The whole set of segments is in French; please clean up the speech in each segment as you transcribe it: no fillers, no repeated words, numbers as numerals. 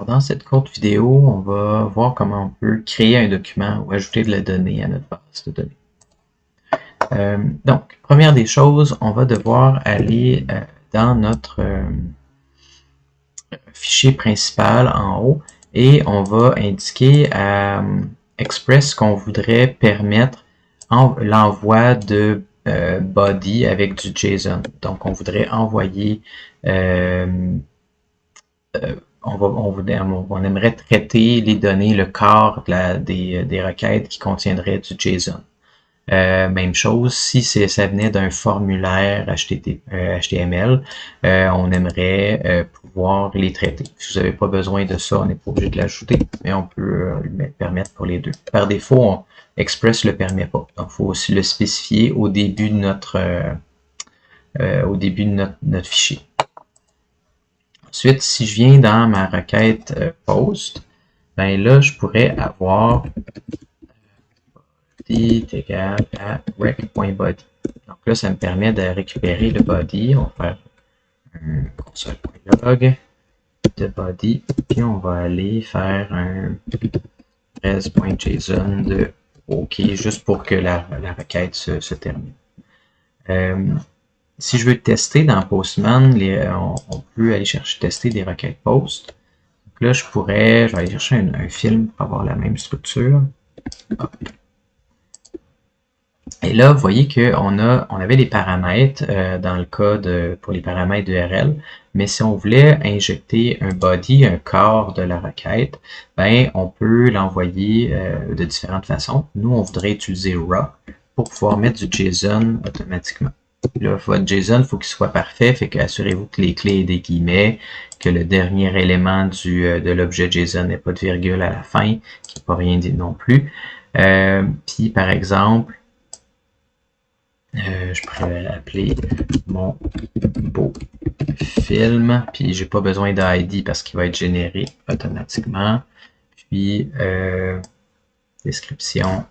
Alors, dans cette courte vidéo, on va voir comment on peut créer un document ou ajouter de la donnée à notre base de données. Donc, première des choses, on va devoir aller dans notre fichier principal en haut et on va indiquer à Express qu'on voudrait permettre l'envoi de body avec du JSON. Donc, on voudrait envoyer on aimerait traiter les données, le corps des requêtes qui contiendraient du JSON. Même chose, si ça venait d'un formulaire HTML, on aimerait pouvoir les traiter. Si vous n'avez pas besoin de ça, on n'est pas obligé de l'ajouter, mais on peut le permettre pour les deux. Par défaut, Express ne le permet pas. Donc, il faut aussi le spécifier au début de notre fichier. Ensuite, si je viens dans ma requête post, ben là, je pourrais avoir body est égal à rec.body. Donc là, ça me permet de récupérer le body. On va faire un console.log de body, puis on va aller faire un res.json de OK, juste pour que la requête se termine. Si je veux tester dans Postman, on peut aller tester des requêtes post. Donc là, je vais aller chercher un film pour avoir la même structure. Hop. Et là, vous voyez qu'on avait des paramètres dans le cas pour les paramètres d'URL, mais si on voulait injecter un body, un corps de la requête, ben on peut l'envoyer de différentes façons. Nous, on voudrait utiliser raw pour pouvoir mettre du JSON automatiquement. Là, votre JSON, il faut qu'il soit parfait, fait que assurez-vous que les clés aient des guillemets, que le dernier élément de l'objet JSON n'ait pas de virgule à la fin, qu'il n'y ait pas rien dit non plus. Puis, par exemple, je pourrais l'appeler mon beau film, puis j'ai pas besoin d'ID parce qu'il va être généré automatiquement. Puis, description,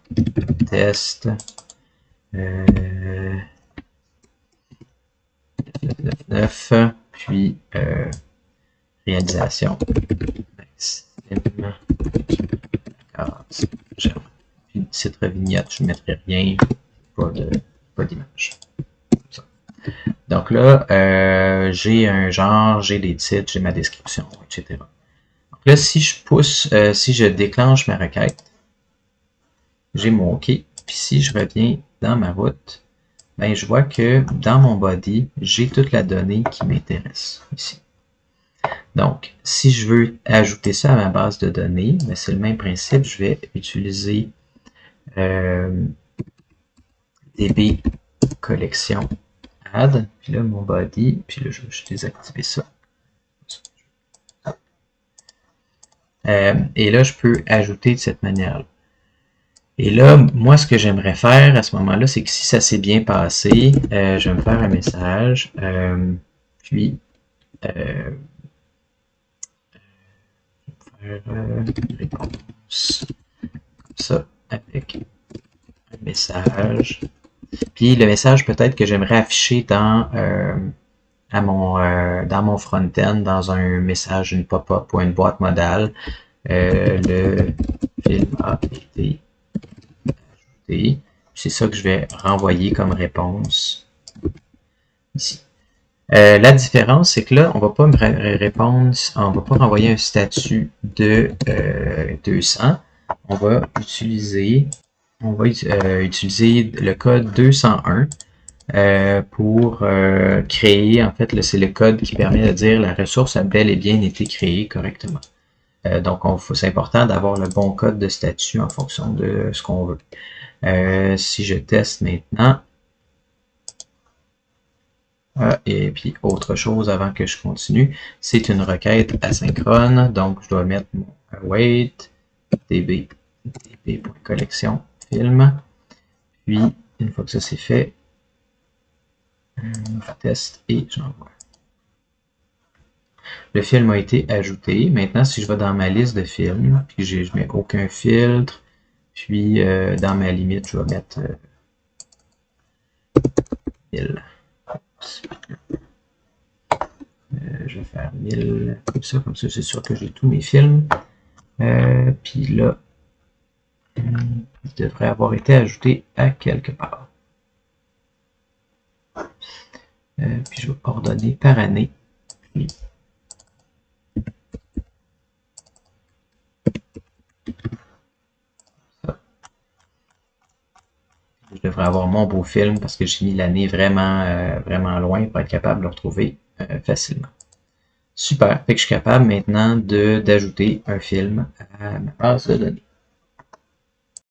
test, 999, puis réalisation. Puis titre vignette, je ne mettrai rien, pas d'image. Donc là, j'ai un genre, j'ai des titres, j'ai ma description, etc. Donc là, si je déclenche ma requête, j'ai mon OK. Puis si je reviens dans ma route, ben, je vois que dans mon body, j'ai toute la donnée qui m'intéresse ici. Donc, si je veux ajouter ça à ma base de données, ben, c'est le même principe. Je vais utiliser db collection add, puis là, mon body, puis là, je vais désactiver ça. Et là, je peux ajouter de cette manière-là. Et là, moi, ce que j'aimerais faire à ce moment-là, c'est que si ça s'est bien passé, je vais me faire un message, puis faire réponse comme ça avec un message. Puis le message peut-être que j'aimerais afficher dans mon front-end, dans un message, une pop-up ou une boîte modale. Le film a été ajouté. C'est ça que je vais renvoyer comme réponse ici. La différence, c'est que là, on va pas me répondre, on va pas renvoyer un statut de 200. On va utiliser le code 201 pour créer, en fait, c'est le code qui permet de dire la ressource a bel et bien été créée correctement. Donc, c'est important d'avoir le bon code de statut en fonction de ce qu'on veut. Si je teste maintenant, et puis autre chose avant que je continue, c'est une requête asynchrone, donc je dois mettre mon await db.collection film, puis une fois que ça c'est fait, je teste et j'envoie. Le film a été ajouté. Maintenant, si je vais dans ma liste de films, puis je mets aucun filtre, puis dans ma limite, je vais mettre 1000. je vais faire 1000 comme ça c'est sûr que j'ai tous mes films. Puis là, il devrait avoir été ajouté à quelque part. Puis je vais ordonner par année. Puis je devrais avoir mon beau film parce que j'ai mis l'année vraiment loin pour être capable de le retrouver facilement. Super. Fait que je suis capable maintenant d'ajouter un film à ma base de données.